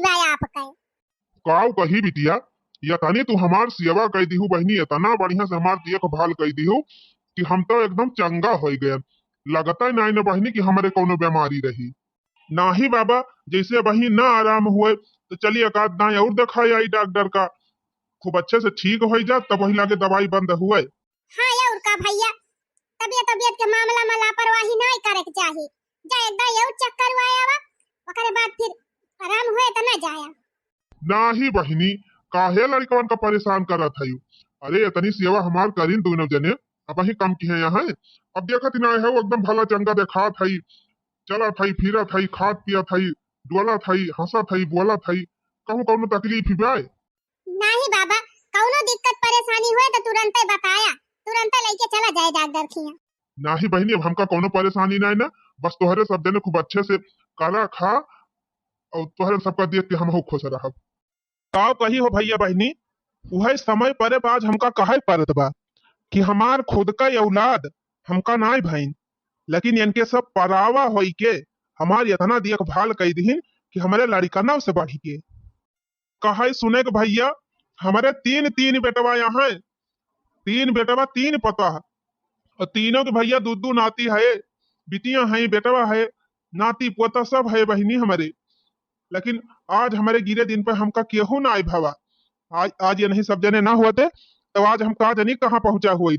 पिलवाया आपका। काव कही बिटिया, या तनी तू हमार सेवा कह दी बहनी, इतना बढ़िया से हमार देखभाल कह दी कि हम तो एकदम चंगा हो गए। लगता ही नहीं ना बहनी कि हमारे कोनो बीमारी रही। ना ही बाबा, जैसे वही ना आराम हुए तो चलिए एक आध दाएं और दिखाई आई डॉक्टर का, खूब अच्छे से ठीक हो जा तब वही लागे दवाई बंद हुए। हाँ और का भैया, तबियत तबियत के मामला में लापरवाही नहीं करे के चाहिए। जा एक बार और चेक करवाया वा, ओकरे बाद फिर आराम हुए तो ना जाया। ना ही बहनी, काहे लड़कवन का परेशान करत है। अरे इतनी सेवा हमार करीन दोनों जने, अब ही कम की है यहाँ। अब देखत ना है वो एकदम भला चंगा देखा था, चला था, फिरा था, खात पिया था, डोला था, हंसा था, बोला था, कहूँ कौनो तकलीफ ही आए। नहीं बाबा, कौनो दिक्कत परेशानी हुए तो तुरंत ही बताया, तुरंत लेके चला जाए डॉक्टर के यहाँ। ना ही बहनी, अब हमका कोनो परेशानी नहीं ना, बस तोहरे सब जने खूब अच्छे से काला खा और तोहरे सबका देख के हम खुश रह। का कही हो भैया बहनी, वह समय पर आज हमका कहे पड़त बा कि हमार खुद का औलाद हमका नाई भईन, लेकिन इनके सब परावा होई के हमार इतना देखभाल कई दीन कि हमारे लड़कनों से बढ़ी के कहे सुने के भैया। हमारे तीन तीन बेटवा यहाँ, तीन बेटवा तीन पता, और तीनों के भैया दूधू नाती है, बिटिया है, बेटवा है, नाती पोता सब है बहनी हमारे। लेकिन आज हमारे गिरे दिन पे हमका केहू ना आई भवा। आज ये नहीं सब जने ना होते तो आज हम कहा जनी कहाँ पहुंचा हुई,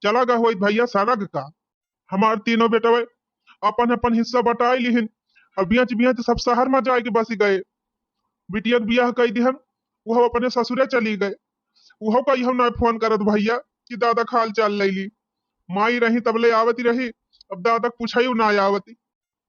चला गया हुई भैया सरग का। हमार तीनों बेटवे अपन अपन हिस्सा बटाई लिहिन, और बियाच बियाच सब शहर में जाए के बस गए। बिटिया बियाह कई दिहन, वो अपने ससुरे चली गए। वो कही हम ना फोन करत भैया कि दादा खाल चाल लैली, माई रही तबले आवती रही, अब दादा पूछाई ना आवती।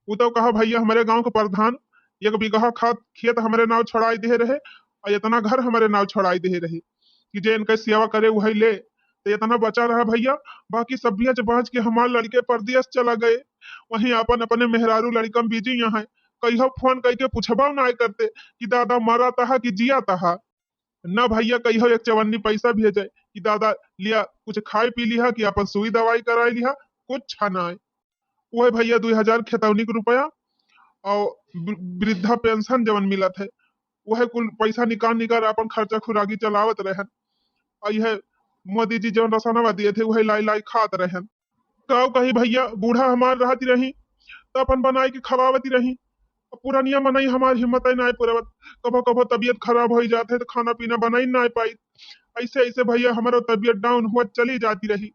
वो तो कहा भैया हमारे गांव के प्रधान 1 बीघा खेत हमारे नाव छोड़ाई दे रहे, और इतना घर हमारे नाव छोड़ाई दे रहे कि जे इनका सेवा करे वही ले, तो इतना बचा रहा भैया। बाकी सब बियाच बाँच के हमारे लड़के परदेश चला गए, वहीं अपन अपने मेहरारू लड़कम बीजी यहाँ। कहियो फोन करके पूछबा ना करते कि दादा मरा तहा कि जिया तहा। न भैया कहियो एक चवन्नी पैसा भेजे कि दादा लिया कुछ खाए पी लिया कि अपन सुई दवाई कराई लिया, कुछ ना। वह भैया 2000 खेतौनी के रुपया और वृद्धा पेंशन जवन मिलत है, वह कुल पैसा निकाल निकाल अपन खर्चा खुराकी चलावत रहन। और यह मोदी जी जवन रसनवा दिए थे वही लाई लाई खात रहन। कहो कही भैया बूढ़ा हमार रहती रही तो अपन बनाई के खवावती रही, पुरानिया मनाई हमारी हिम्मत नहीं पुरवत। कभो कभो तबीयत खराब हो जाते तो खाना पीना बनाई ना पाई। ऐसे ऐसे भैया हमारा तबीयत डाउन हुआ चली जाती रही।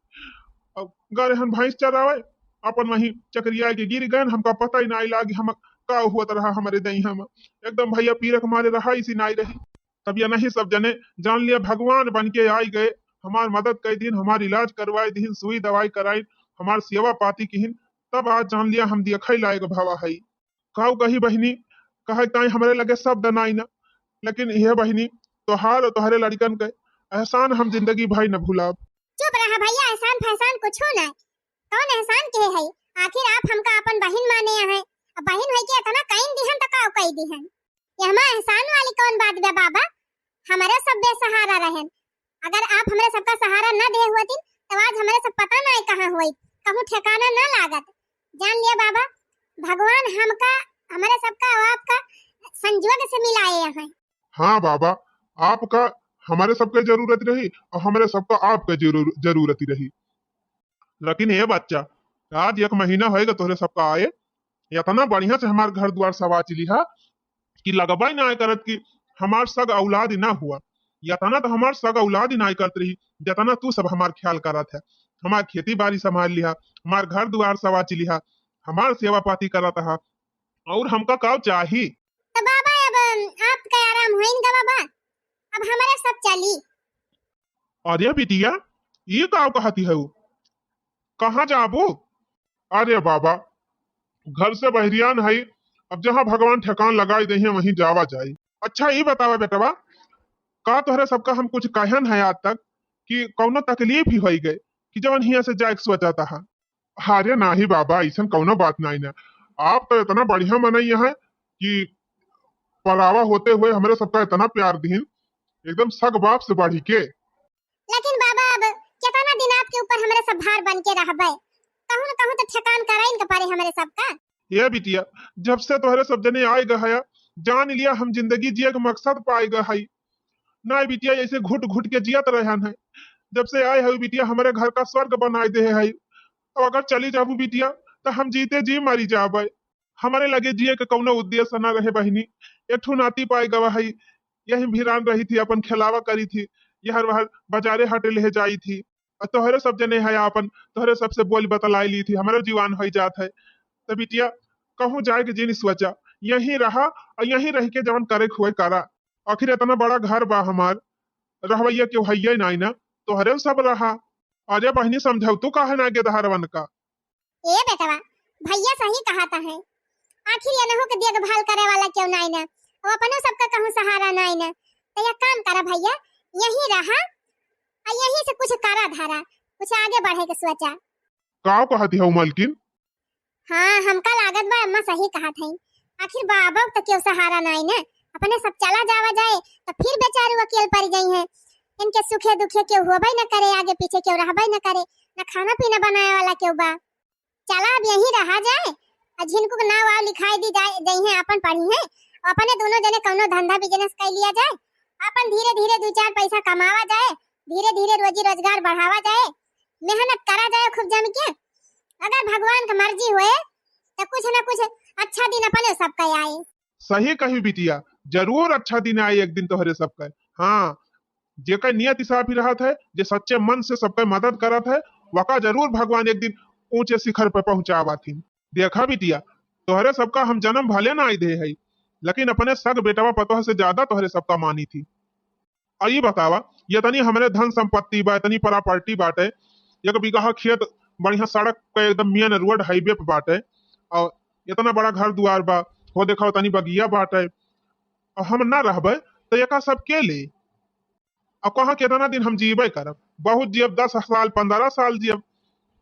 अब गए हम भैंस चरावे, अपन वही चक्रिया के गिर गए, हमका पता ही नहीं लागी हम का हुआ रहा हमारे दही हम एकदम भैया पीरक मारे रहा इसी नहीं रही। तब ये नहीं सब जने जान लिया भगवान बन के आई गए, हमार मदद कई दिन, हमार इलाज करवाए दिन, सुई दवाई कराई, हमार सेवा पाती की। तब आज जान लिया हम देखा लायक भावा है। कहू कही बहनी, कहे ताई हमारे लगे शब्द नाई ना, लेकिन यह बहनी तोहार और तोहरे लड़कन के एहसान हम जिंदगी भाई न भूलाब। चुप रहा भैया, एहसान फैसान कुछ ना, कौन एहसान के है? आखिर आप हमका अपन बहन माने हैं, अब बहन है के इतना कहीं दिहन तो काऊ कई दिहन। ये हमारा एहसान वाली कौन बात बे बाबा? हमारे सब बेसहारा रहन, अगर आप हमारे सबका सहारा न दे होती तो आज हमारे सब पता नहीं कहाँ हुई, कहूँ ठिकाना न लागत। जान लिया बाबा, भगवान हमका हमारे सबका और आपका संजोग से मिलाए हैं। हाँ बाबा, आपका हमारे सबके जरूरत रही और हमारे सबका आपके जरूरत ही रही। लेकिन ये बच्चा आज 1 महीना होएगा तोहरे सबका आए, इतना बढ़िया से हमार घर द्वार सवाच लिहा कि लगबा ना करत कि हमार सग औलाद ना हुआ। इतना तो हमार सग औलाद ही ना करत रही जितना तू सब हमार ख्याल करत है। हमार खेती बाड़ी संभाल लिहा, हमार घर द्वार सवाच लिहा, हमार सेवा पाती करत है, और हमका का चाहिए। तो बाबा अब आपका आराम होइनगा बाबा, अब हमारे सब चली। अरे बिटिया ये का कहती है, कहाँ जाबू? अरे बाबा घर से बहरियान है, अब जहाँ भगवान ठेकान लगाई दे वहीं जावा जाए। अच्छा ये बतावा बेटवा, का तोहरे सबका हम कुछ कहन है आज तक कि कौनो तकलीफ ही हो गए कि जवन हिया से जाए सोचा था? अरे नाही बाबा, ऐसा कौनो बात नहीं ना। आप तो इतना बढ़िया मनई है कि परावा होते हुए हमारे सबका इतना प्यार दीन, एकदम सग बाप से बढ़ी के। लेकिन बाबा अब कितना दिन आपके ऊपर हमारे सब भार बन के रहबे, कहूँ न कहूँ तो ठेकान कराइन के पारे हमारे सबका। ये बिटिया जब से तोहरे सब जने आए गया जान लिया हम जिंदगी जिए के मकसद पाएगा है ना बिटिया, ऐसे घुट घुट के जियत रहन है। जब से आए है बिटिया हमारे घर का स्वर्ग बनाए दे है। अब अगर चली जाबू बिटिया तो हम जीते जी मरी जाबे। हमारे लगे जिए के कौनो उद्देश्य न रहे बहिनी। एक ठू नाती पाए गवा है, यही भिरान रही थी, अपन खिलावा करी थी, यहर वहर बाजारे हटे ले जाई थी। और तोहरे सब जने है अपन, तोहरे सबसे बोल बतलाई ली थी, हमारे जीवान हो जात है। तो बिटिया कहूँ जाए के जिन सोचा, यहीं रहा और यहीं रह के जवन करे हुए करा। आखिर इतना बड़ा घर बा हमार, रहवैया क्यों है नहीं ना, तोहरे सब रहा। अजय बहनी समझाऊ तू काहे ना गेदहरवन का। ए बेटवा, भैया सही कहाता है। आखिर ये न हो के देखभाल करे वाला क्यों नहीं ना, वो अपनो सबका कहूँ सहारा नहीं ना। तो एक काम करा भैया, यहीं रहा और यहीं से कुछ करा धारा, कुछ आगे बढ़े के सोचा। का कहती है मालकिन? हाँ हमका लागत बा अम्मा सही कहा थी। आखिर बाबा तो क्यों सहारा नहीं ना, अपने सब चला जावा जाए तो फिर बेचारू अकेले पड़ गई हैं। इनके सुखे दुखे क्यों होबे न करे, आगे पीछे क्यों रहबे न करे, न खाना पीना बनाए वाला क्यों बा। चला अब यहीं रहा जाए और जिनको नाव वाव लिखाई दी जाए जई है अपन पढ़ी है, अपने दोनों जने कौनो धंधा बिजनेस कर लिया जाए, अपन धीरे धीरे दो चार पैसा कमावा जाए, धीरे धीरे रोजी रोजगार बढ़ावा जाए, मेहनत करा जाए खूब जम के। अगर भगवान की मर्जी होए तो कुछ न कुछ अच्छा दिन अपने सबका आए। सही कही बिटिया, जरूर अच्छा दिन आए एक दिन तोहरे सबका। हाँ, जेकर नियत साफ ही रहत है, जे सच्चे मन से सबका मदद करत है, वका जरूर भगवान एक दिन ऊंचे शिखर पर पहुंचावाथिन। देखा बिटिया, तोहरे सबका हम जन्म भले ना आई दे है, लेकिन अपने सग बेटवा पतोह से ज्यादा तोहरे सबका मानी थी। और ये बतावा, ये तनी हमारे धन संपत्ति बा, तनी प्रॉपर्टी बाटे, एक बीघा खेत, बढ़िया सड़क पे एकदम मेन रोड हाईवे पे बाटे, और इतना बड़ा घर दुआर बा, हो देखा तनी बगिया बाटे, और हम ना रहबे तो एका सब के ले। अब कहा कितना दिन हम जीबे करब, बहुत जियब 10 साल 15 साल जियब,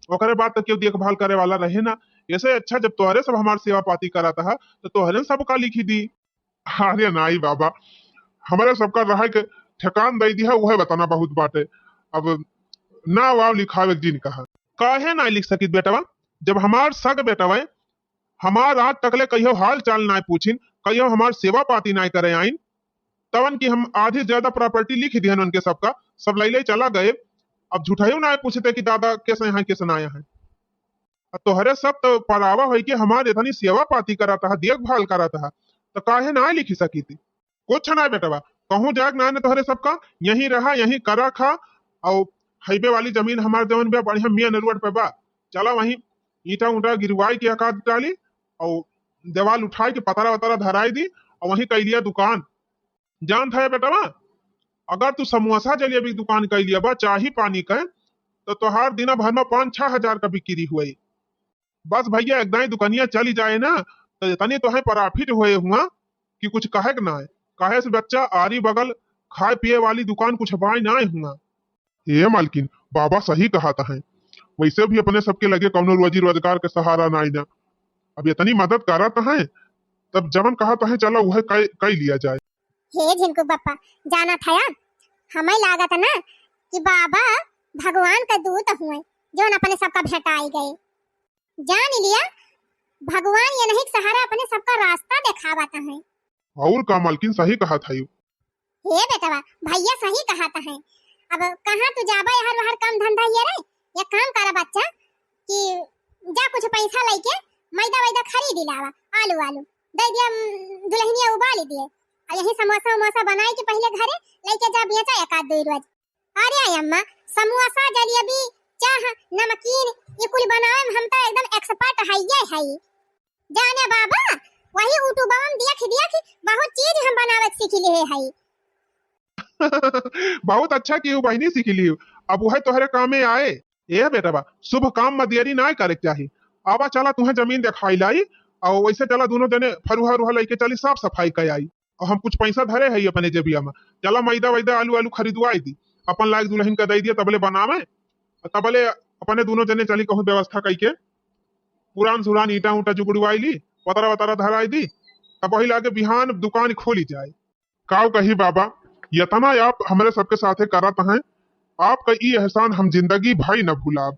ओकरे बाद तो क्यों देखभाल करे वाला रहे ना। ऐसे अच्छा जब तोहरे सब हमार सेवा पाती कराता है तो तोहरे सबका लिखी दी। अरे नाई बाबा, हमारे सबका रहा के ठेकान दे दी है, वह बताना बहुत बाटे। अब ना वाव लिखावे दिन कहा काहे ना लिख सकित बेटवा, जब हमार सग बेटवा हमार आज तकले कहियो हाल चाल ना पूछिन, कहियो हमार सेवा पाती ना करे आइन, तवन की हम आधी ज्यादा प्रॉपर्टी लिख दिहन उनके सबका, सब लैले चला गए। अब झूठाई ना पूछते कि दादा कैसे यहाँ कैसे ना आया है। तोहरे सब तो परावा हो कि हमारे इतनी सेवा पाती कराता है, देखभाल कराता है, तो काहे ना लिखी सकी थी। कुछ ना बेटवा, कहूँ जाग ना तोहरे सबका, यहीं रहा यहीं करा खा। और हाईवे वाली जमीन हमारे जमीन पे बढ़िया मेन रोड पे बा, चला वहीं ईटा उटा गिरवाई के आकाश डाली और देवाल उठाई के पतरा वतरा धराई दी और वहीं कह लिया दुकान। जान था बेटवा, अगर तू समोसा जलेबी दुकान कर लिया बा चाही पानी का, तो तोहार दिन भर में 5-6 हजार का बिक्री हुई। बस भैया एकदम दुकानिया चली जाए ना तो इतनी तो है प्रॉफिट हुए हुआ कि कुछ कहे ना है। कहे से बच्चा आरी बगल खाए पिए वाली दुकान कुछ बाय ना हुआ। ये मालकिन बाबा सही कहाता है, वैसे भी अपने सबके लगे कौनो रोजी रोजगार के सहारा ना ना, अब इतनी मदद कराता है, तब जवन कहता है चलो वह कई लिया जाए। हे झिनकू बप्पा, जाना था यार, हमें लागत ना कि बाबा भगवान का दूत हुए जो अपने सबका भेटाई गए। जान लिया, भगवान ये नहीं सहारा अपने सबका रास्ता दिखावाता है। और का मालकिन सही कहा था यू। हे बेटवा, भैया सही कहाता है। अब कहाँ तू जाबा हर हर काम धंधा ये रे, ये काम करा बच्चा कि जा कुछ पैसा लेके मैदा वैदा खरीद लावा, आलू आलू दे दिया, दुल्हनिया उबाल दिए, और यही समोसा वमोसा बनाए के पहले घरे लेके जा बेचा एक आध दो रोज। अरे अम्मा, समोसा जलेबी चाह नमकीन ये कुल बनावे में हम तो एकदम एक्सपर्ट है ये है। जाने बाबा, वही यूट्यूब में देख देख बहुत चीज हम बनावे सीख लिए है। बहुत अच्छा की बहनी सीख ली, अब वह तोहरे काम में आए। ये बेटा शुभ काम में देरी ना करे चाहिए। आवा चला तुम्हें जमीन दिखाई लाई, और वैसे चला दोनों जने फरुहा रुहा लेके चली साफ सफाई कराई, और हम कुछ पैसा धरे है अपने जेबिया में, चला मैदा वैदा आलू आलू खरीदवाई दी, अपन लायक दुल्हन का दे दिया, तबले बनावे, तबले अपने दोनों जने चली कहूँ व्यवस्था करके पुरान सुरान ईटा उटा जुगड़वाई ली, पतरा वतरा धराई दी, तब वही लाके बिहान दुकान खोली जाए। काव कही बाबा, यतना आप हमारे सबके साथे करत हैं, आपका ये एहसान हम जिंदगी भाई न भूलाब।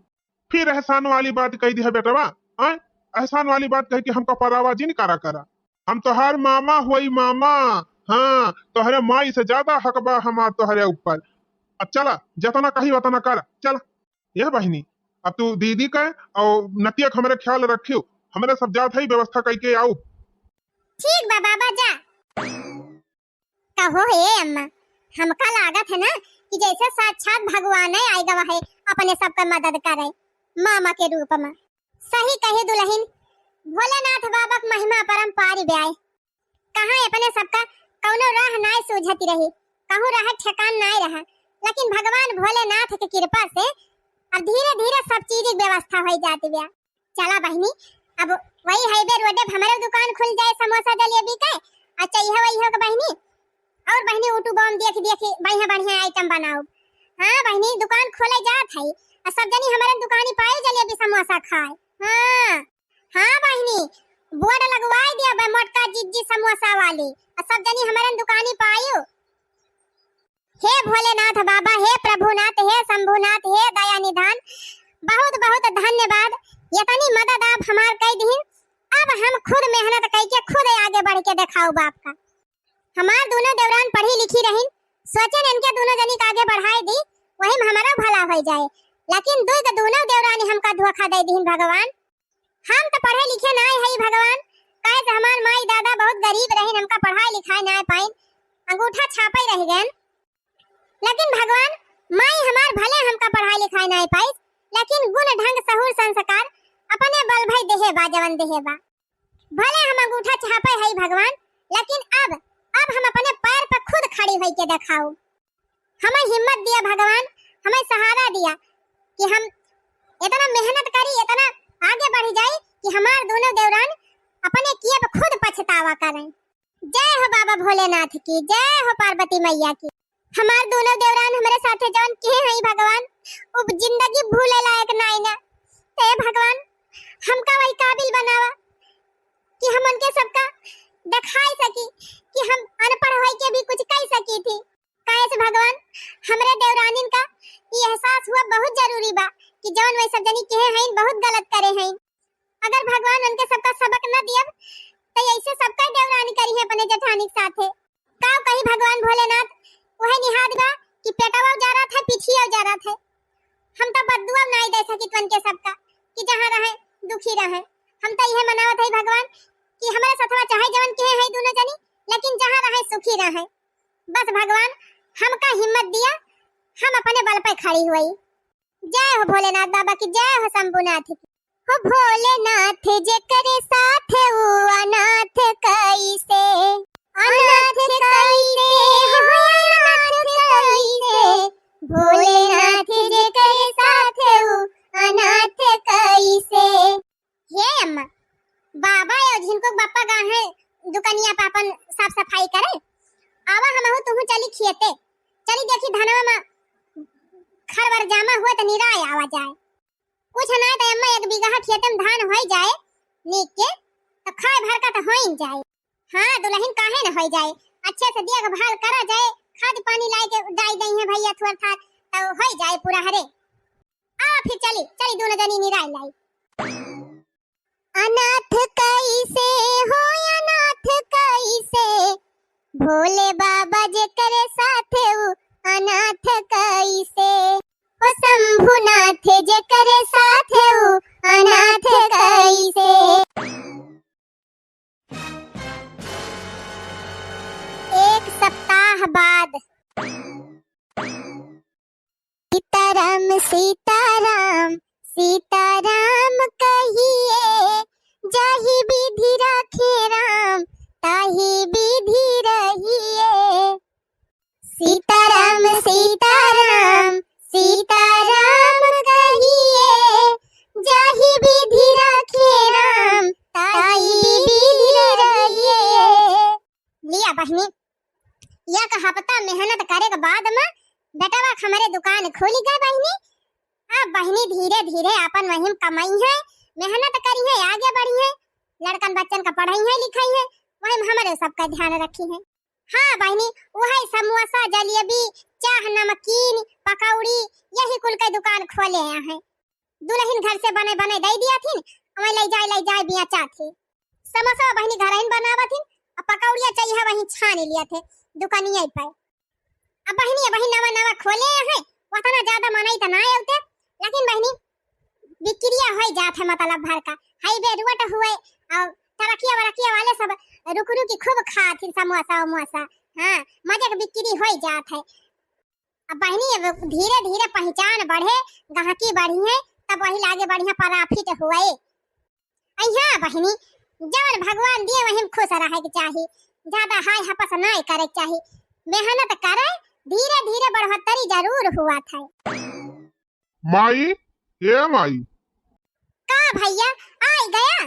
फिर एहसान वाली बात कही दी है बेटवा, एहसान वाली बात कह के हमका परावा जिन करा करा। हम तोहार मामा हुई मामा। हाँ, तोहरे माई से ज्यादा हक बा हमार तोहरे ऊपर। अब चला, जतना कही उतना कर, चल। यह बहिनी, अब तू दीदी का और नतिया का हमारे ख्याल रखियो, हमारे सब जात है व्यवस्था करके आओ। ठीक बा बाबा जा। कहो हे अम्मा, हमका लागत है ना कि जैसे साक्षात भगवान है आएगा वह अपने सबका मदद करे मामा के रूप में। सही कहे दुल्हन, भोलेनाथ बाबा की महिमा परम्पारी ब्याय। कहाँ अपने सबका कौनो राह नाय सूझती रही, कहूँ राह ठिकान नाय रहा, लेकिन भगवान भोलेनाथ की कृपा से अब धीरे धीरे सब चीज की व्यवस्था हो जाती है। चला बहनी, अब वही हाईवे रोडे हमारे दुकान खुल जाए समोसा जलेबी का। अच्छा यह वही होगा बहनी, और बहनी यूट्यूब बम देख देख बढ़िया बढ़िया आइटम बनाओ। हाँ बहनी, दुकान खोले जात है और सब जनी हमारे दुकान पाए जलेबी समोसा खाए। हाँ हाँ बहनी, बोर्ड लगवाए दिया बे मोटका जिज्जी समोसा वाली, और सब जनी हमारे दुकान पायो। हे भोलेनाथ बाबा, हे प्रभुनाथ, हे शंभुनाथ, हे दया निधान, बहुत बहुत धन्यवाद। इतनी मदद आप हमार कर दी। अब हम खुद मेहनत करके खुद आगे बढ़ के दिखाओ बाप का। हमार दोनों देवरान पढ़ी लिखी रही, सोचे इनके दोनों जनी का आगे बढ़ाए दी, वही में हमारा भला हो जाए। लेकिन दोनों देवरानी हमका धोखा दे दी भगवान। हम तो पढ़े लिखे ना है भगवान, काहे से हमार माई दादा बहुत गरीब रहे, हमका पढ़ाई लिखाई ना पाई, अंगूठा छापे रह गए। लेकिन भगवान, माई हमार भले हमका पढ़ाई लिखाई ना पाई, लेकिन गुण ढंग सहूर संस्कार अपने बल भाई देहे बा, जवन देहे बा। भले हम अंगूठा छापे है भगवान, लेकिन अब हम अपने पैर पर खुद खड़ी होई के दिखाओ। हमें हिम्मत दिया भगवान, हमें सहारा दिया कि हम इतना मेहनत करी, इतना आगे बढ़ जाए कि हमार दोनों देवरान अपने किए पर खुद पछतावा करें। जय हो बाबा भोलेनाथ की, जय हो पार्वती मैया की। हमार दोनों देवरान हमारे साथे जवन के हैं भगवान, अब जिंदगी भूले लायक नाई ना। हे भगवान, हमका वही काबिल बनावा कि हम उनके सबका दिखाई सकी कि हम अनपढ़ होई के भी कुछ कह सकी थी। काहे से भगवान, हमरे देवरानिन का ये एहसास हुआ बहुत जरूरी बा कि जवन वे सब जनी के हैं बहुत गलत करे हैं। अगर भगवान उनके सबका सबक न दियब तो ऐसे सबका देवरानी करी है अपने जेठानी के साथे। काव कही भगवान भोलेनाथ, वह निहाद बा कि पेटवा जा रहा था पीठिया जा रहा था। हम तो बद्दुआ नहीं दे सकी तुन के सबका कि जहां रहे दुखी रहे। हम तो यह मनावत है भगवान कि हमारे साथवा चाहे जवन के है दोनों जनी, लेकिन जहां रहे सुखी रहे। बस भगवान हमका हिम्मत दिया, हम अपने बल पे खड़ी हुई। जय हो भोलेनाथ बाबा की, जय हो शंभुनाथ की। हो भोलेनाथ जे करे साथ वो अनाथ कैसे, अनाथ कैसे हो अनाथ कैसे, भोलेनाथ जे करे साथ वो अनाथ कैसे। हे अम्मा, बाबा यो जिनको बापा गा है दुकानिया पापन साफ सफाई करे, आवा हमहु तुहु चली खियते, चली देखी धनवा में खरवर जामा हुआ त निराय आवा जाए। कुछ ना त अम्मा एक बीघा खेते में धान होई जाए नीक के, तो खाए भर का तो होई जाए। हां दुल्हन काहे न होई जाए, अच्छे से देखभाल करा जाए, खाद पानी लाई के डाई दई है भैया थोड़ा था तो होई जाए पूरा हरे। आ फिर चली चली दोनों जनी निराय लाई। अनाथ कैसे हो अनाथ कैसे, भोले बाबा जे करे साथ वो अनाथ कैसे, ओ शंभुनाथ जे करे साथ वो अनाथ कैसे। एक सप्ताह बाद सीताराम सीताराम सीताराम कहिए, जाहि विधि राखे राम ताहि विधि रहिए। सीताराम सीताराम सीताराम कहिए, जाहि विधि राखे राम ताहि विधि रहिए। लिया बहनी, यह कहावता मेहनत करे के बाद में बेटावा हमारे दुकान खोली गए बहनी। अब बहनी धीरे धीरे अपन वही कमाई है, मेहनत करी है, आगे बढ़ी है, लड़कन बच्चन का पढ़ाई है लिखाई है, वही हमारे सबका ध्यान रखी है। हाँ बहनी, वही समोसा जलेबी चाह नमकीन पकौड़ी यही कुल के दुकान खोले हैं। दुल्हन घर से बने बने दे दिया थी, हमें ले जाए बिया चाथी। समोसा बहनी घर ही बनावत थी, अब पकौड़िया चाहिए वही छान लिया थे दुकानिया पे। अब बहनी नवा नवा खोले हैं, उतना ज्यादा मनाई तो ना होते, लेकिन बहनी बिक्रिया हो जात है, मतलब भर का हाईवे रोड हुए और तरकिया वरकिया वाले सब रुक रुक खूब खात समोसा वमोसा। हाँ, मजे की बिक्री हो जात है। अब बहनी धीरे धीरे पहचान बढ़े, गाहकी बढ़ी है, तब वही लागे बढ़िया प्रॉफिट हुए। अइहा बहनी जवन भगवान दिए वही खुश रहे के चाहिए, ज्यादा हाय हपस नहीं करे चाहिए, मेहनत करे, धीरे धीरे बढ़ोतरी जरूर हुआ था। माई, ये माई का भैया आ गया?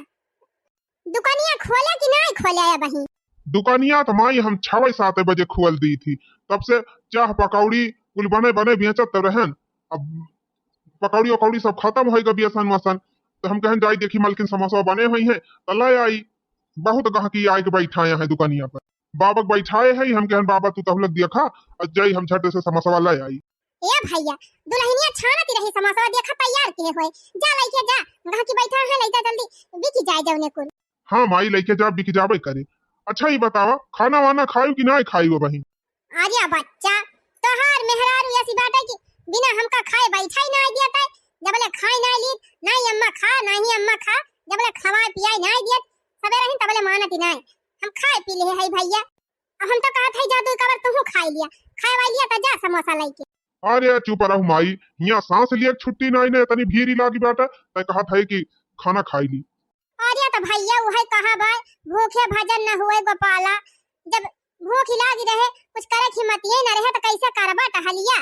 दुकानिया खोले कि नहीं खोले है बहनी? दुकानिया तो माई हम 6-7 बजे खोल दी थी, तब से चाह पकौड़ी कुल बने बने बेचत रहन। अब पकौड़ी वकौड़ी सब खत्म हो गई बेसन वसन, तो हम कहन जाई देखी मलकिन समोसा बने हुई है तो ले आई। बहुत गहकी आए के बैठाए हैं दुकानिया पर, बाबा बैठाए है, हम कहन बाबा तू तहलक देखा और जाई हम झट से समोसा ले आई। ए भैया दुल्हनिया छानती रही समोसा देखा तैयार किए हुए, जा लेके जा, गहकी बैठा है, लेता जल्दी बिकी जाए जौने कुल। हाँ माई लेके जा, बिक जाबे करे। अच्छा ही बतावा खाना वाना खाई कि नहीं खाई वो बहन? अरे बच्चा तोहार मेहरारू ऐसी बात है कि बिना हमका खाए बैठा ही नहीं दिया, जबले खाए नहीं ली, नहीं अम्मा खा, नहीं अम्मा खा, जबले खवाए पियाए नहीं दिया सबे रही तबले मानती नहीं। हम खाए पी ले है भैया, अब हम तो कहा था जादू कबर तू खाई लिया, खाए वाई लिया तो जा समोसा लेके। अरे चुप रहो माई, यहाँ सांस लिए छुट्टी नहीं ने, इतनी भीड़ लागी बाटा, तय कहा था कि खाना खाई ली। अरे तो भैया वही कहा भाई भूखे भजन न हुए गोपाला, जब भूख लागी रहे कुछ करे की हिम्मत ही न रहे तो कैसे करबा टहलिया।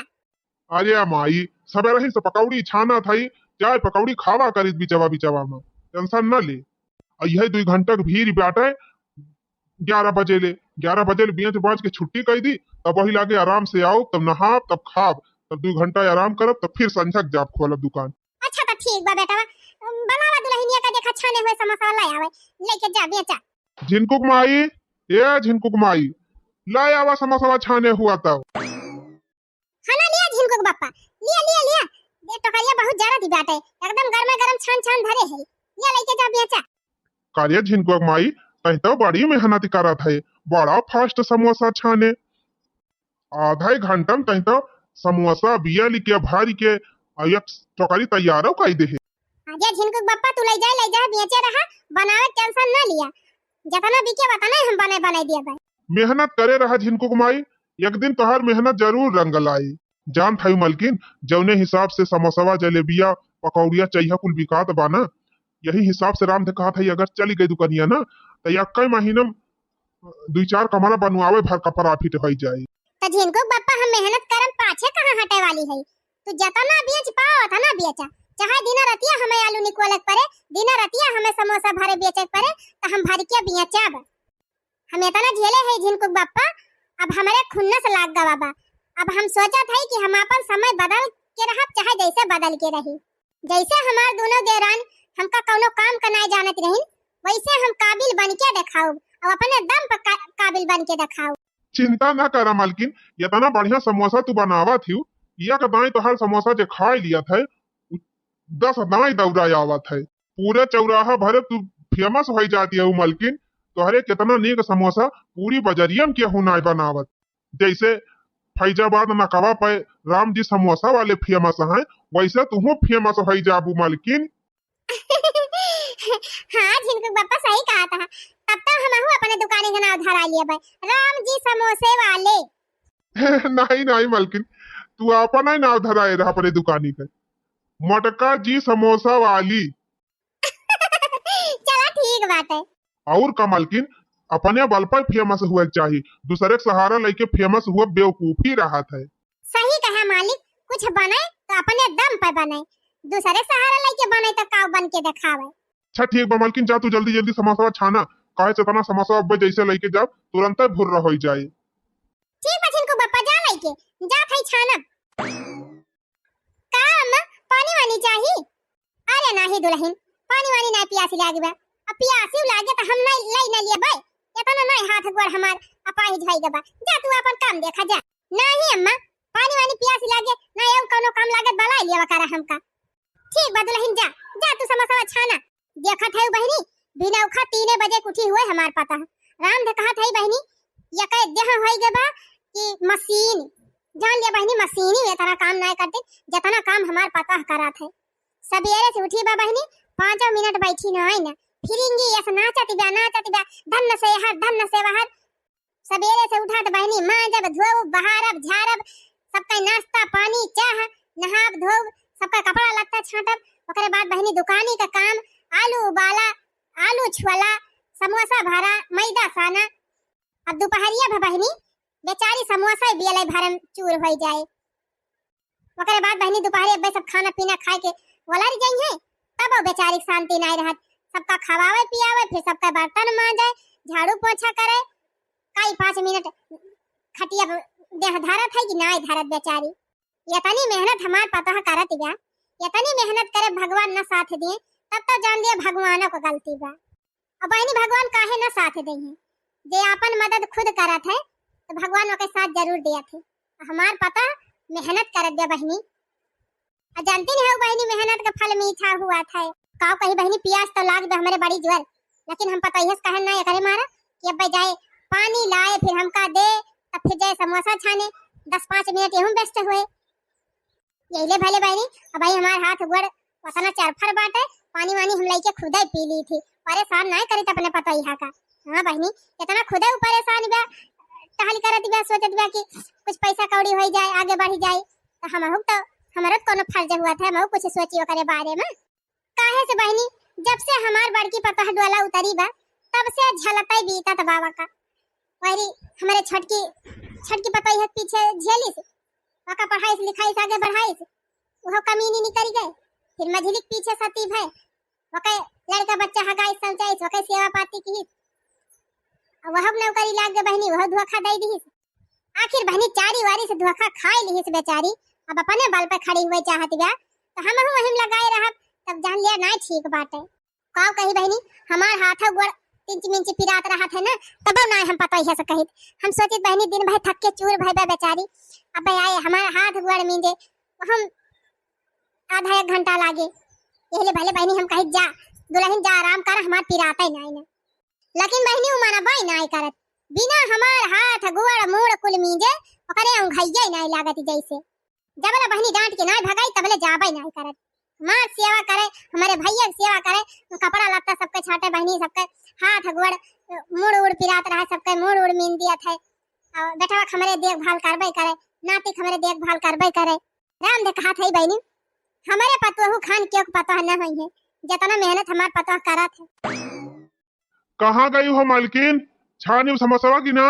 अरे माई सबे रही से पकौड़ी छाना थई, चाय पकौड़ी खावा करी बिचवा बिचवा में, टेंशन न ले। यही 2 घंटा की भीड़ बाटे, 11 बजे ले 11 बजे बाज के छुट्टी कर दी, तब वही लागे आराम से आओ, तब नहाब तब खाब, तब 2 घंटा आराम करब, तब फिर संझक जाब खोलब दुकान। अच्छा तो ठीक बा बेटा, बनावा दुल्हनिया का देखा छाने हुए समोसा ले आवे, लेके जा बेचा। झिनकुक माई, ये झिनकुक माई ला आवा समोसा छाने हुआ तब। खाना लिया झिनकुक बापा, लिया लिया लिया, ये टोकरिया बहुत जरा दी बाटे, एकदम गरमा गरम छान छान भरे है, लिया लेके जा बेचा। कार्य झिनकुक माई तही तो बड़ी मेहनत करत है, बड़ा फास्ट समोसा छाने, आधा घंटा में तही तो समोसा बिया लिके भर के एक टोकरी तैयार कर दे है। आजा झिनकुक बापा तू ले जा बेचे रहा, बनावे टेंशन ना लिया, जितना बिके उतना हम बने बने दिया भाई। मेहनत करे रहा झिनकुक माई, एक दिन तोहार मेहनत जरूर रंग लाई। जान थाई मलकिन जौने हिसाब से समोसवा जलेबिया पकौड़िया चाहिए कुल बिकात बाना, यही हिसाब से राम थे कहा था अगर चली गई दुकानिया ना तो या कई महीना 2-4 कमरा बनवावे भर का प्रॉफिट हो जाए। तो झिनकुक बापा हम मेहनत करम पाछे कहां हटे वाली है, तू जितना बेच पाओ उतना बेचा, चाहे दिन रतिया हमें आलू निकोलक पड़े, दिन रतिया हमें समोसा भरे बेचक पड़े तो हम भर के बेचब। हम इतना झेले है झिनकुक बापा, अब हमारे खुन्नस लाग गवा बा, अब हम सोचा था कि हम अपन समय बदल के रहब, चाहे जैसे बदल के रही, जैसे हमार दोनों देवरान हमका कोनो काम का नहीं जानत रही, वैसे हम काबिल बन के दिखाओ और अपने दम पर काबिल बन के दिखाओ। चिंता ना करा मालकिन, इतना बढ़िया समोसा तू बनावा थी, या का दाई तो हर समोसा जो खा लिया था 10 दाई दौड़ा आवत है, पूरे चौराहा भरे तू फेमस हो जाती है मालकिन, तोहरे कितना नीक समोसा पूरी बजरिया में केहू ना बनावत। जैसे फैजाबाद नकवा पे राम जी समोसा वाले फेमस हैं, वैसे तुम फेमस हो जाबू मालकिन। हाँ झिनकुक बापा सही कहा था, तब तो हम अपने दुकान का नाम धरा लिया भाई, राम जी समोसे वाले। नहीं नहीं मालकिन, तू अपना ही नाम धराए रहा अपने दुकानी पे, मटका जी समोसा वाली। चला ठीक बात है। और का मालकिन अपने बल पर फेमस हुए चाहिए, दूसरे के सहारा लेके फेमस हुआ बेवकूफी रहा है। सही कहा मालिक, कुछ बने तो अपने दम पर बने, दूसरे सहारा लेके बने तो काव बन के दिखावे। अच्छा ठीक बा मालकिन, जा तू जल्दी जल्दी समोसा छाना, काहे चतना समोसा अब जैसे लेके जा तुरंत भुर्रा हो जाए। ठीक है झिनकुक बापा जा लेके जा थई छानब। का अम्मा पानी वानी चाहिए? अरे नहीं दुल्हन, पानी वानी नहीं पियासी लागी बा, अब पियासी लागे तो हम नहीं लई न लिए भाई, इतना नहीं हाथ गोड़ हमार अपाहिज होई गबा, जा तू अपन काम देखा जा। नहीं अम्मा पानी वानी पियासी लागे ना एउ कोनो काम लागत बलाई लिया करा हमका। ठीक बा दुल्हन जा जा तू समोसा छाना, देखत है बहनी बिना उखा 3 बजे उठी हुए हमार पता राम ने कहा था बहनी या कह देह होई गे बा कि मशीन जान लिया बहनी मशीन ही इतना काम नहीं करते जितना काम हमार पता करा थे। सवेरे से उठी बा बहनी 5 मिनट बैठी ना आई ना फिरिंगी ऐसा नाचती बा धन से बाहर। सवेरे से उठा तो बहनी माँ जब धो बहारब झारब सबका नाश्ता पानी चाह नहाब धोब सबका कपड़ा लत्ता छाटब ओकरे बाद बहनी दुकानी का काम आलू उबाला आलू छुअला समोसा भरा मैदा साना। अब दोपहरिया भा बहनी बेचारी समोसा बियले भरम चूर हो जाए ओकरे बाद बहनी दोपहरिया बे सब खाना पीना खाए के वलर जाई है तब वो बेचारी शांति नहीं रहत सबका खवावे पियावे फिर सबका बर्तन मांजे झाड़ू पोछा करे काई 5 मिनट खटिया देह धारत है कि नहीं धारत बेचारी। इतनी मेहनत हमार पता करत बा इतनी मेहनत करे भगवान न साथ दिए तब तो जान लिया भगवानों को गलती बा। अब बहनी भगवान काहे न साथ दे हैं जे अपन मदद खुद करत है तो भगवान के साथ जरूर दिया थे। हमार पता मेहनत करत दे बहनी जानती नहीं हो बहनी मेहनत का फल मीठा हुआ था। काव कही बहनी प्यास तो लाग दे हमारे बड़ी ज्वर लेकिन हम पता यस कहन नहीं करे मारा कि अब जाए पानी लाए फिर हमका दे तब फिर जाए समोसा छाने 10-5 मिनट यूं व्यस्त हुए यही ले भले बहनी। अब भाई हमार हाथ गोड़ वतना चरफर बाटे पानी वानी हम लइके खुदे पी ली थी परेशान नहीं करे अपने पता ही का। हां बहनी इतना खुदे परेशान बा टहल करत बा सोचत बा कि कुछ पैसा कौड़ी हो जाए आगे बढ़ जाए तो हम तो हमारा कोनो फर्ज हुआ था मैं कुछ सोचियो करे बारे में काहे से बहनी जब से हमार बड़की पता डोला उतरी बा तब से झलताई बीता त बाबा का वही हमारे छटकी पता है पीछे झेली से वाका पढ़ाई से लिखाई से आगे बढ़ाई से वो कमीनी नहीं करी गए फिर मझली पीछे सती है वके लड़का बच्चा हगाई समझाई वके सेवा पाती की वह नौकरी लाग गए बहनी वह धोखा दे दी आखिर बहनी चारी वारी से धोखा खाई ली से बेचारी अब अपने बल पे खड़ी हुए चाहती बा तो हम वहीं लगाए रहा तब जान लिया नहीं ठीक बात है। काव कही बहनी हमार हाथ गोड़ तिंच मिंच पिरात रहा था ना तब ना हम पता ही से कहित हम सोचित बहनी दिन भर थक के चूर भई बा बेचारी अब आए हमारा हाथ गोड़ मिंजे हम आधा 1 घंटा लागे यही भले बहनी हम कहित जा दुल्हन जा आराम कर हमार पिराता ही नहीं ना लेकिन बहनी उमाना बाई नहीं करत बिना हमार हाथ गोड़ मुड़ कुल मिंजे ओकरे अंघैया नहीं लागत जैसे जबला बहनी डांट के नहीं भगाई तबले जाबई नहीं करत मां सेवा करे हमारे भैया सेवा करे कपड़ा लत्ता सबके छाटे बहनी सबके हाथ गोड़ मुड़ उड़ पिरात रहा सबके मुड़ उड़ मीन दिया थे और बेटा हमारे देखभाल करबई करे नाती हमारे देखभाल करबई करे राम ने कहा था बहनी हमारे पतोहू खान क्यों पता न होई है जितना मेहनत हमार पता करत है। कहां गई हो मालकिन छानी समोसा की ना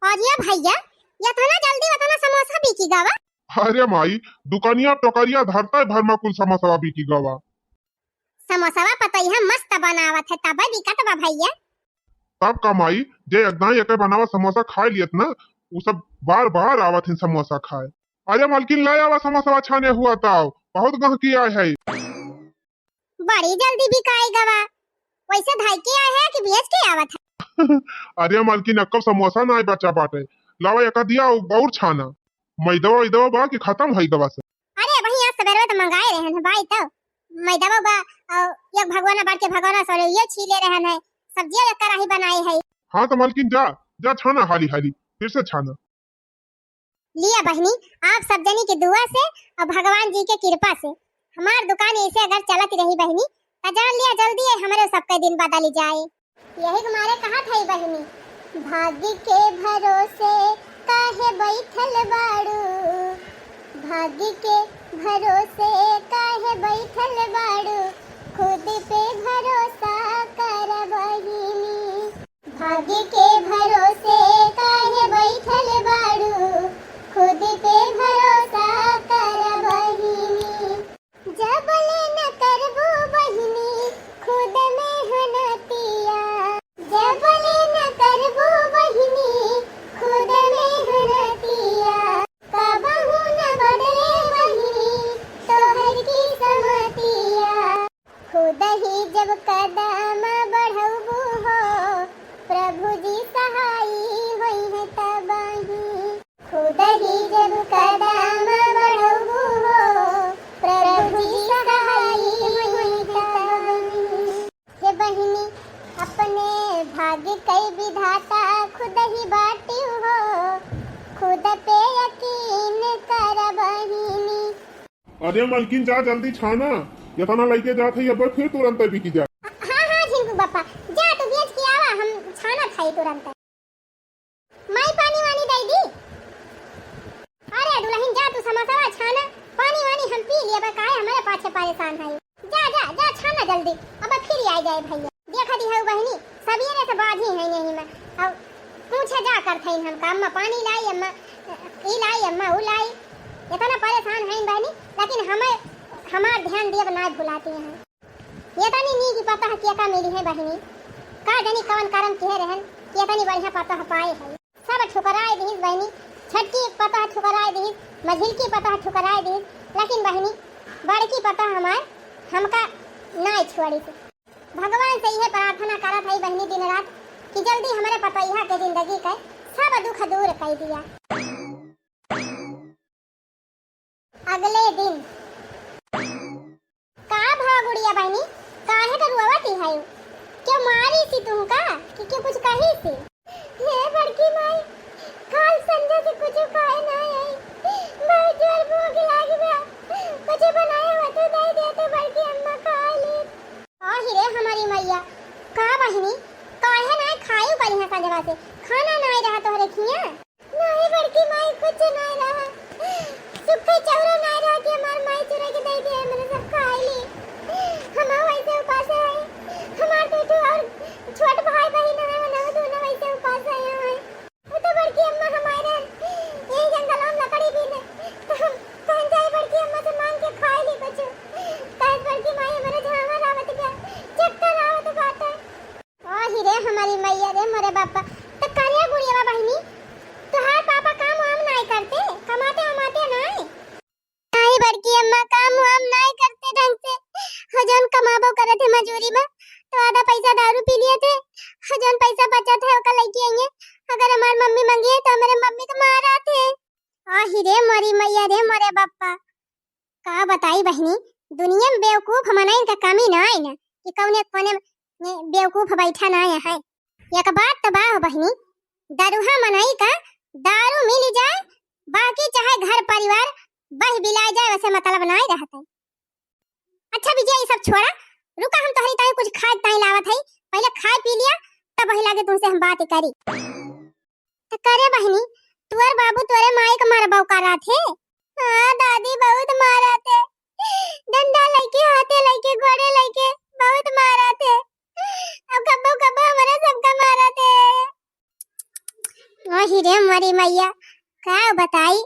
और ये भैया इतना जल्दी उतना समोसा बिकी गावा अरे माई दुकानिया टोकरिया धरता है भरमा कुल समोसा बिकी गवा समोसा पता ही मस्त बनावत है तब बिकत बा भैया तब कमाई जे एकदम एक बनावा समोसा खा लियत ना वो सब बार बार आवत है समोसा खाए। अरे मालकिन ले आवा समोसा छाने हुआ ताव बहुत गहकी आए है बड़ी जल्दी बिकाई गवा वैसे धाई के आए है कि बेच के आवत है अरे मालकिन अक्कब समोसा ना बचा बाटे लावा एक दिया और छाना मैदा बा कि खत्म है गवा से। अरे भैया सवेरे तो मंगाए रहे हैं भाई तो मैदा बा एक भगवाना बात के भगवाना सरे ये छीले रहे हैं सब्जियां कराही बनाई है। हां तो मालकिन जा छाना हाली हाली फिर से छाना लिया बहनी आप सब जनी की दुआ से और भगवान जी के कृपा से हमार दुकान ऐसे अगर चलती रही बहनी तो जान लिया जल्दी हमारे सबके दिन बदल जाए। यही हमारे कहा था बहनी भाग्य के भरोसे काहे बैठल बाड़ू भाग्य के भरोसे काहे बैठल बाड़ू खुद पे भरोसा कर बहिनी भाग्य के भरोसे काहे बैठल बाड़ू खुद पे भरोसा कर बहिनी जब ले न करबो बहिनी खुद मेहनतिया जब ले न करबो बहिनी खुद मेहनतिया कबहू न बदले बहिनी तोहर की समतिया खुद ही जब कदम बढ़ाबू हो प्रभु जी सहाई होई है तबही खुद ही जब कदम बढ़ाबू हो प्रभु जी सहाई होई है तबही हे बहिनी भाग्य कई विधाता खुद ही बाटी हो, खुद पे यकीन कर बहिनी। अरे मलकिन जा जल्दी छाना, यतना लइके जात है अब फिर तुरंत बिकी जा। हाँ झिंकू बापा, जा तू बेच के आवा, हम छाना खाई तुरंत। माई पानी वानी दे दी। अरे दुल्हन जा तू समोसा छाना, पानी वानी हम पी लिए, काहे हमारे पाछे परेशान है। जा जा जा छाना जल्दी, अब फिर आ जाए भैया। देखा दी है बहनी, सवेरे से बाजी है नहीं मैं, अब पूछे जा कर थे हम काम में पानी लाई अम्मा, ई लाई अम्मा ऊ लाई, इतना परेशान है बहनी, लेकिन हमें हमार ध्यान दिए ना भुलाती हैं। ये तनी नी की पता है क्या मिली है बहनी, का जानी कवन कारण कह रहन, ये तनी बढ़िया पता है पाए है। सब ठुकराए दी बहनी, छटकी पता है ठुकराए दी, मझिल की पता है ठुकराए दी, लेकिन बहनी बड़की पता हमार हमका ना छोड़ी से। भगवान से यह प्रार्थना करत है बहनी दिन रात कि जल्दी हमारे पतैया के जिंदगी का सब दुख दूर कर दिया। अगले दिन का भागुड़िया बहनी, काहे का रुआवती है? क्यों मारी सी तुमका कि क्यों कुछ कही सी? हे बड़की माई, काल संध्या से कुछ खाए ना आई, बहुत जोर भूख लागी बा, कुछ बनाए हो तो दे दे तो बड़की अम्मा खा ली। आही रे हमारी मैया, का बहनी काहे ना खायू बढ़िया संजवा से, खाना ना रहा तोहरे खिया? नहीं बड़की माई कुछ ना रहा, सुखे चौरा ना रहा कि हमार माई चुरा के दे दे, मैंने सब खा ली। हम वैसे उपास है, हमार बेटू और छोट भाई बहन है, हम दोनों वैसे उपास है यहाँ है। वो तो बड़की अम्मा हमारे यही जंगलों में लकड़ी भी ने, तो हम कहन जाए बड़की अम्मा से मांग के खा ली कुछ। कहे बड़की माई हमारे झावा रावत गया, चक्कर आवत बाटे। आही रे हमारी मैया रे मोरे बापा, तो करिया गुड़िया बहनी, तुहार पापा काम वाम नहीं करते, कमाते वमाते नहीं? नहीं बड़की अम्मा काम वाम नहीं करते ढंग से, हजन कमाबो करे थे मजूरी में, तो आधा पैसा दारू पी लिए थे, हजन पैसा बचा था ओका लेके आएंगे, अगर हमार मम्मी मांगी है तो हमारे मम्मी को मारा थे। आही रे मोरी मैया रे मोरे बापा, का बताई बहनी, दुनिया में बेवकूफ हमना इनका कमी ना है ना, कि कौने कोने में बेवकूफ बैठा ना है। एक बात तो बा बहनी, दारूहा मनाई का दारू मिल जाए, बाकी चाहे घर परिवार बह बिलाए जाए, वैसे मतलब ना ही रहता है। अच्छा विजय ये सब छोड़ा, रुका हम तोहरी ताई कुछ खाए ताई लावत है, पहले खाए पी लिया तब वही लागे तुमसे हम बात करी। तो करे बहनी, तुअर बाबू तोरे माई को मारबो करा थे? हां दादी बहुत मारा थे, डंडा लेके हाथे लेके घोड़े लेके बहुत मारा थे, अब कब्बो कब्बो हमारा सबका मारा थे। ओही रे मरी मैया, का बताई,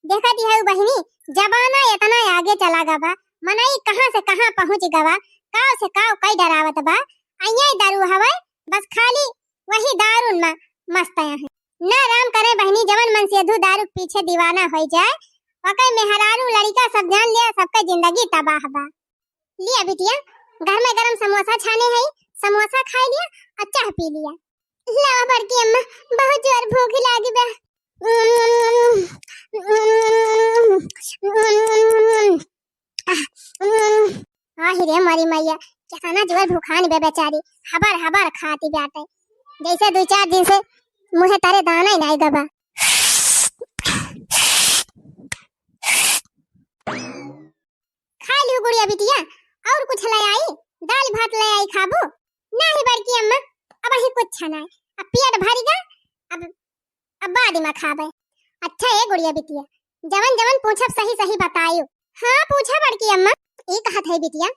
देखा दी है बहनी, जमाना इतना आगे चला गवा, मनाई कहां से कहां पहुंच गवा, काव से काव कई डरावत बा, आइए दारू हवा, बस खाली वही दारू में मस्त है ना। राम करे बहनी, जवन मन से दारू पीछे दीवाना हो जाए, ओके मेहरारू लड़का सब जान लिया, सबका जिंदगी तबाह बा। लिया बिटिया, घर में गरम समोसा छाने है, समोसा खा लिया और चाय पी लिया। लावा बड़की अम्मा, बहुत जोर भूख लागी बा। आही रे मरी मैया, कितना जोर भूखान बे बेचारी, हबर हबर खाती बाटे, जैसे 2-4 दिन से मुझे तारे दाना ही नहीं गबा। खा लियो गुड़िया बिटिया, और कुछ ले आई, दाल भात ले आई खाबो? नहीं बड़की अम्मा, अब ही कुछ ना, अब पेट भरेगा, अब बाद में खाबे। अच्छा है गुड़िया बिटिया, जवन जवन पूछब सही सही बताइयो। हाँ पूछा बड़की अम्मा, ये कहत है बिटिया,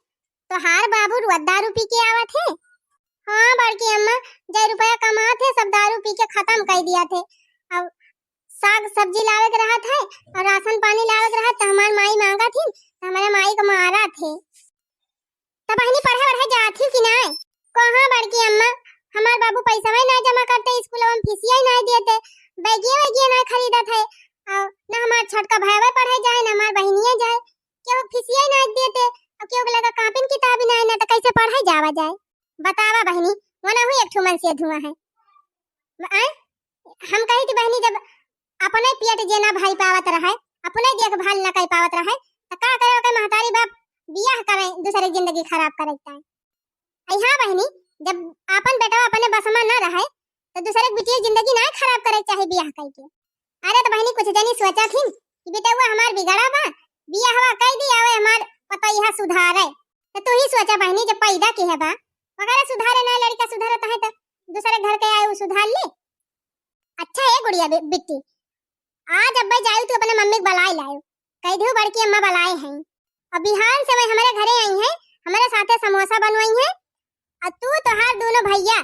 तो हार बाबू रोज दारू पी के आवत है? हाँ बड़की अम्मा, जय रुपया कमाते सब दारू पी के खत्म कर दिया थे। अब साग सब्जी लावे के रहा था और राशन पानी लावे के रहा, तो हमार माई मांगा थी, तो हमारे माई को मारा थे। तब बहनी पढ़े बढ़े जाती कि नहीं? कहाँ बड़की अम्मा, हमार बाबू पैसा ही नहीं जमा करते, स्कूल में फीसिया ही नहीं देते, बैगिया वैगिया नहीं खरीदा थे, और ना हमार छोटका भाई पढ़े जाए, ना हमार बहनिया जाए, क्यों फीसिया ही नहीं देते, और क्यों लगा कापिन किताब नहीं ना, तो कैसे पढ़ाई जावा जाए? बतावा बहनी, वना हुई एक ठुमन से धुआं है। हम कही थी बहनी, जब अपने पेट जेना भाई पावत रहे, अपने देखभाल न कर पावत रहे, तो का करे के महतारी बाप बियाह करे, दूसरे जिंदगी खराब करता है। हाँ बहनी, जब अपन बेटा अपने बस में ना रहे तो दूसरे की बेटी की जिंदगी ना खराब करे चाहे बियाह करके। अरे तो बहनी कुछ जनी सोचा थी कि बेटा वो हमार बिगड़ा बा बियाह हवा कह दी आवे हमार पता यह सुधारे। तो तू ही सोचा बहनी जब पैदा की है बा वगैरह सुधारे ना लड़का सुधारता है तो दूसरे घर के आए वो सुधार ले। अच्छा है गुड़िया बिट्टी आज अब्बा जायू तू अपने मम्मी को बुलाए लायो कह दू बड़की अम्मा बुलाए हैं और बिहान से वही हमारे घरे आई है हमारे साथे समोसा बनवाई है और तू तोहार दोनों भैया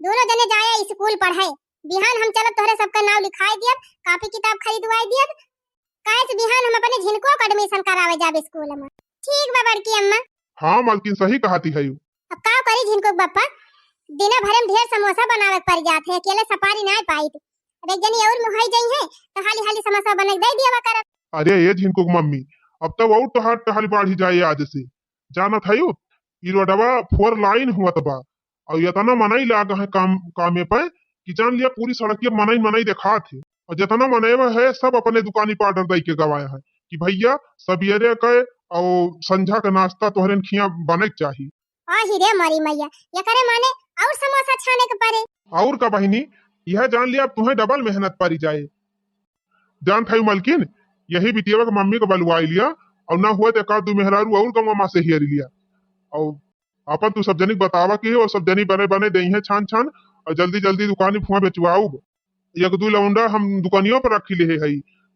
दोनों जने जाया स्कूल पढ़ाए बिहान हम चलब तोहरे सबका नाम लिखाए दियब कॉपी किताब खरीदवाए दियब काहे से बिहान हम अपने झिनको को एडमिशन करावे जाब स्कूल में। ठीक बा बड़की अम्मा। हाँ मालकिन सही कहती है। अब का करी झिनको बप्पा दिन भर में ढेर समोसा बनावे पड़ जाते हैं अकेले सपारी ना पाई अब एक जनी और मुहाई जाई है तो हाली हाली समोसा बना दे दिया कर। अरे ये झिनको मम्मी अब तो वो तोहार टहल बढ़ी जाए आज से जाना था यू ई रोडवा 4 लाइन हुआ तबा और यतना मनाई लाग है कामे पे कि जान लिया पूरी सड़क के मनाई दिखा थे और जितना मनेवा है सब अपने दुकानी पर ऑर्डर दे के गवाया है कि भैया सवेरे के और संझा का नाश्ता तोहरे खिया बने चाहिए। आ हिरे मारी मैया ये करे माने और समोसा छाने के पड़े और का बहिनी यह जान लिया अब तुम्हें डबल मेहनत पड़ी जाए। जान था मलकिन यही बिटिया के मम्मी को बलवाई लिया और ना हुआ तो एक दो मेहरारू और गवा से हियर लिया और अपन तू सब जनी बतावा कि और सब जनी बने बने दई है छान छान और जल्दी जल्दी दुकानी फुआ बेचवाऊ एक दो लौंडा हम दुकानियों पर रखी ले है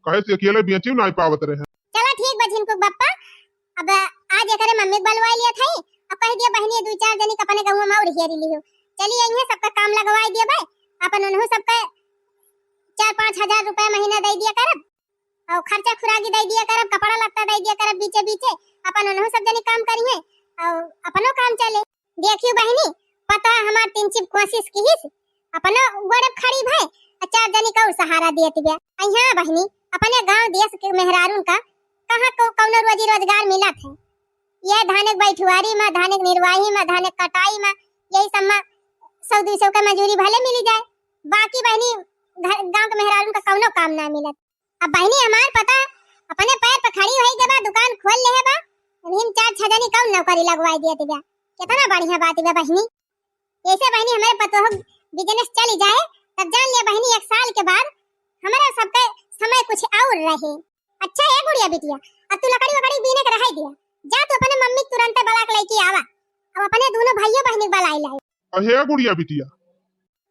कहे से अकेले बेची ना पावत रहे। चलो ठीक बा झिनको बप्पा अब आज एकरे मम्मी को बलवाई लिया था अब कह दिया बहनी दो चार जनी अपने गांव में और हियर लियो चलिए यहीं सबका काम लगवाई दिया भाई अपन उन्हों सबका 4-5 हजार रुपए महीना दे दिया करब और खर्चा खुराकी दे दिया करब कपड़ा लत्ता दे दिया करब बीचे बीचे अपन उन्हों सब जनी काम करिए और अपनो काम चले। देखियो बहनी पता हमार 3 चिप कोशिश की हिस अपनो गोड़े खड़ी भाई 4 जनी का सहारा दियत बे यहाँ बहनी अपने गांव देश के मेहरारून का कहां को कौनो रोजी रोजगार मिलत है ये धानक बैठुआरी में धानक निर्वाही में धानक कटाई में यही सब में 100-200 का मजूरी भले मिली जाए बाकी बहनी गांव के मेहरारून का कौनो काम ना मिलत। अब बहनी हमार पता अपने पैर पे खड़ी होई के बा दुकान खोल ले है बा हम 4-6 जनी कौन नौकरी लगवाई दियत बे कितना बढ़िया बात है बहनी। ऐसे बहनी हमारे पतो बिजनेस चली जाए तब जान लिया बहनी 1 साल के बाद हमारा सबका समय कुछ और रहे। अच्छा है गुड़िया बिटिया अब तू लकड़ी वकड़ी बीने के रह दिया जा तू अपने मम्मी तुरंत बलाक लेके आवा अब अपने दोनों भाइयों बहनी बलाई लाई। अहे गुड़िया बिटिया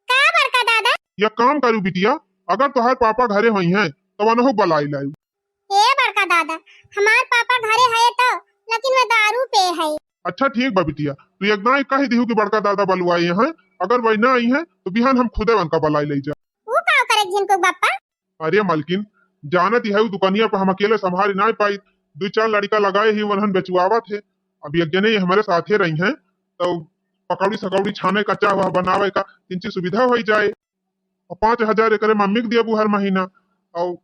का बड़का दादा ये काम करू बिटिया अगर तोहार पापा घरे होई हैं तो वनहु बलाई लाई। ए बड़का दादा हमार पापा घरे है तो लेकिन मैं दारू पे है। अच्छा ठीक बा बिटिया तू एकदम कह दिहु कि बड़का दादा बलवाई हैं अगर वही ना आई है तो बिहान हम खुदे उनका बलाई ले जा। वो का करे जिनको बप्पा अरे मालकिन जानत ही है दुकानिया पर हम अकेले संभाल ना पाई 2-4 लड़का लगाए ही वनहन बेचवावा थे अब एक जने हमारे साथे रही हैं तो पकौड़ी सकौड़ी छाने का चाह बनावे का तीन सुविधा हो जाए और 5,000 एकरे मम्मी को दिया हर महीना और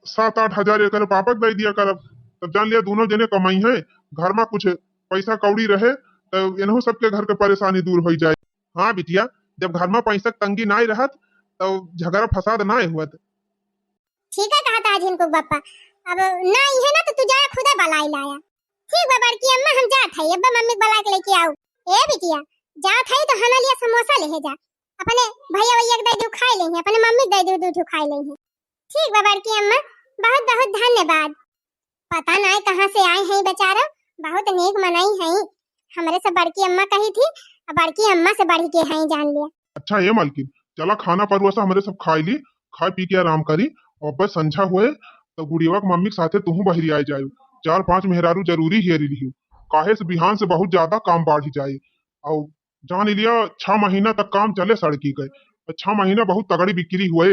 7-8 हजार एकरे पापा को दे दिया करब तब जान लिया दोनों जने कमाई है घर में कुछ पैसा कौड़ी रहे तो इन्हों सबके घर के परेशानी दूर हो जाए। हाँ बिटिया जब घर में पैसा तंगी ना रहत तो झगड़ा फसाद ना हुआ। ठीक है कहा था जिनको बप्पा अब ना ही है ना तो तू जा खुदा बलाई लाया। ठीक बा बड़की अम्मा हम जात है अब मम्मी बला के लेके आओ। ए बिटिया जात है तो हना लिया समोसा ले जा अपने भैया भैया के दे दू खाई लेंगे अपने मम्मी दे दू दूध खाई लेंगे। ठीक बा बड़की अम्मा बहुत बहुत धन्यवाद। पता ना कहां से आए हैं बेचारा बहुत नेक मनाई है हमारे से बड़की अम्मा कही थी अब बड़की अम्मा से बढ़ के हैं जान लिया। अच्छा ये मालकिन चला खाना परवसा हमारे सब खाई ली खा पी के आराम करी और बस संझा हुए तो गुड़िया के मम्मी के साथे तुहू बहरी आए जाए 4-5 मेहरारू जरूरी हेरी लिही काहे से बिहान से बहुत ज्यादा काम बढ़ जाए और जान लिया 6 महीना तक काम चले सड़की गए 6 महीना बहुत तगड़ी बिक्री हुए।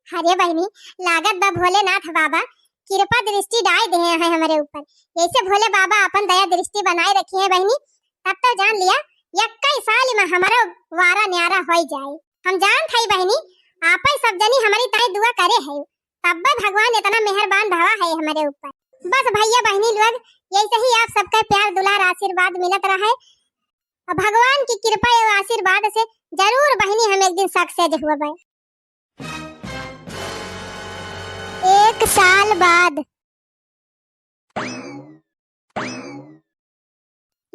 अरे बहनी लागत बा भोलेनाथ बाबा कृपा दृष्टि डाल दे हैं हमारे ऊपर ऐसे भोले बाबा अपन दया दृष्टि बनाए रखी है बहनी तब तो जान लिया 21 साल में हमारा वारा न्यारा हो जाए। हम जान थई बहनी आप सब जनी हमारी ताई दुआ करे है तब भगवान इतना मेहरबान भावा है हमारे ऊपर। बस भैया बहनी लोग यही ही आप सबका प्यार दुलार आशीर्वाद मिलत रहे और भगवान की कृपा एवं आशीर्वाद से जरूर बहनी हम एक दिन सक्सेस हुए। 1 साल बाद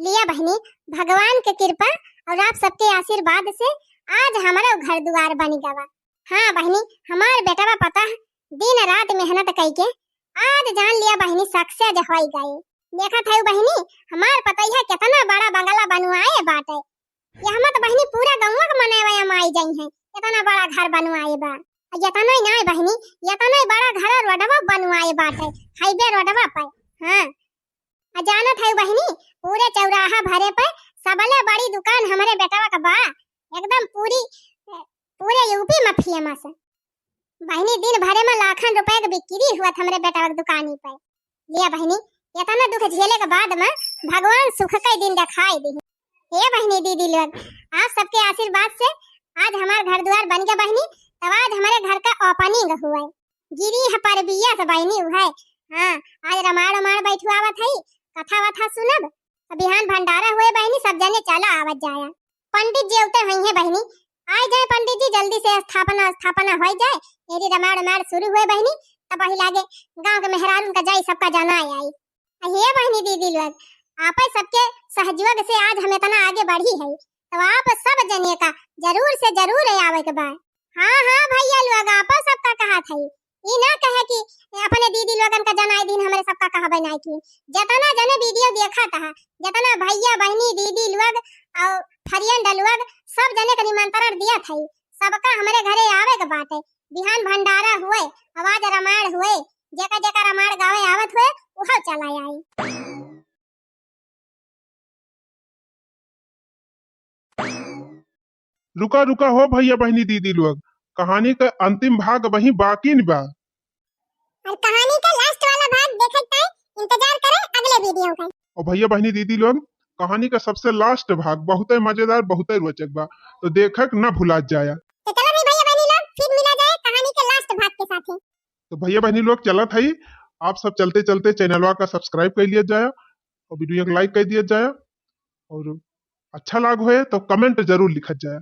लिया बहनी, भगवान के कृपा और आप सबके आशीर्वाद से आज हमारा घर द्वार बन गवा। हाँ बहनी, हमार बेटा पता है दिन रात मेहनत करके आज जान लिया बहनी सक्सेस हो गए। देखा था बहनी, हमार पता है कितना बड़ा बंगला बनवाए बाटे। यहाँ तो बहनी पूरा गाँव के मनावे आई जाई है, इतना बड़ा घर बनवाए बा। इतना ही नहीं बहनी, इतना ही बड़ा घर रोडवा बनवाए बाटे, हाईवे रोडवा पे। हाँ जानत है बहनी, पूरे चौराहा भरे पे सबले बड़ी दुकान हमारे बेटवा का बा, एकदम पूरे यूपी में फेमस है बहनी। दिन भरे में लाखन रुपए की बिक्री हुआ हमारे बेटवा की दुकानी पे। लिया बहनी, इतना दुख झेले के बाद में भगवान सुख का दिन दिखाई दी। हे बहनी दीदी लोग, आप सबके आशीर्वाद से आज हमारा घर द्वार बन गया बहनी। तब आज हमारे घर का ओपनिंग हुआ है, गिरी है पर बिया से बहनी हुआ है। हाँ आज रमाड़ बैठुआवत है, कथा वथा सुनब, बिहान भंडारा हुए बहनी, सब जने चला आवत जाया। पंडित जी उते हुई है बहनी, आए जाए पंडित जी जल्दी से स्थापना हो जाए। मेरी रमाड़ शुरू हुए बहनी, तब वही लागे गांव के मेहरारू का जाई सबका जाना आई। ये बहनी दीदी लोग, आप सबके सहयोग से आज हम इतना आगे बढ़ी है, तो आप सब जने का जरूर से जरूर आवे के बाद। हाँ हाँ भैया लोग, आप सबका कहा था ये ना कहे कि अपने दीदी लोगन का जनाई दिन हमारे सबका कहा बनाई की। जितना जने वीडियो देखा था, जितना भैया बहनी दीदी लोग और फरियन लोग सब जने का निमंत्रण दिया था, सबका हमारे घरे आवे के बात है। बिहान भंडारा हुए, आवाज रामायण हुए, जेका रामायण गावे आवत हुए वह चला आई। रुका रुका हो भैया बहनी दीदी लोग, कहानी का अंतिम भाग वही बाकी न बा। और कहानी का लास्ट वाला भाग देखते हैं, इंतजार करें अगले वीडियो का। और भैया बहनी दीदी लोग, कहानी का सबसे लास्ट भाग बहुत ही मजेदार, बहुत ही रोचक बा, तो देखक न भुला जाया। तो चलो भी भैया बहनी लोग, फिर मिला जाए कहानी के लास्ट भाग के साथ। तो भैया बहनी लोग चलत है, आप सब चलते चलते चैनलवा का सब्सक्राइब कर लिया जाए और वीडियो को लाइक कर दिया जाए, और अच्छा लाग हो तो कमेंट जरूर लिखा जाए।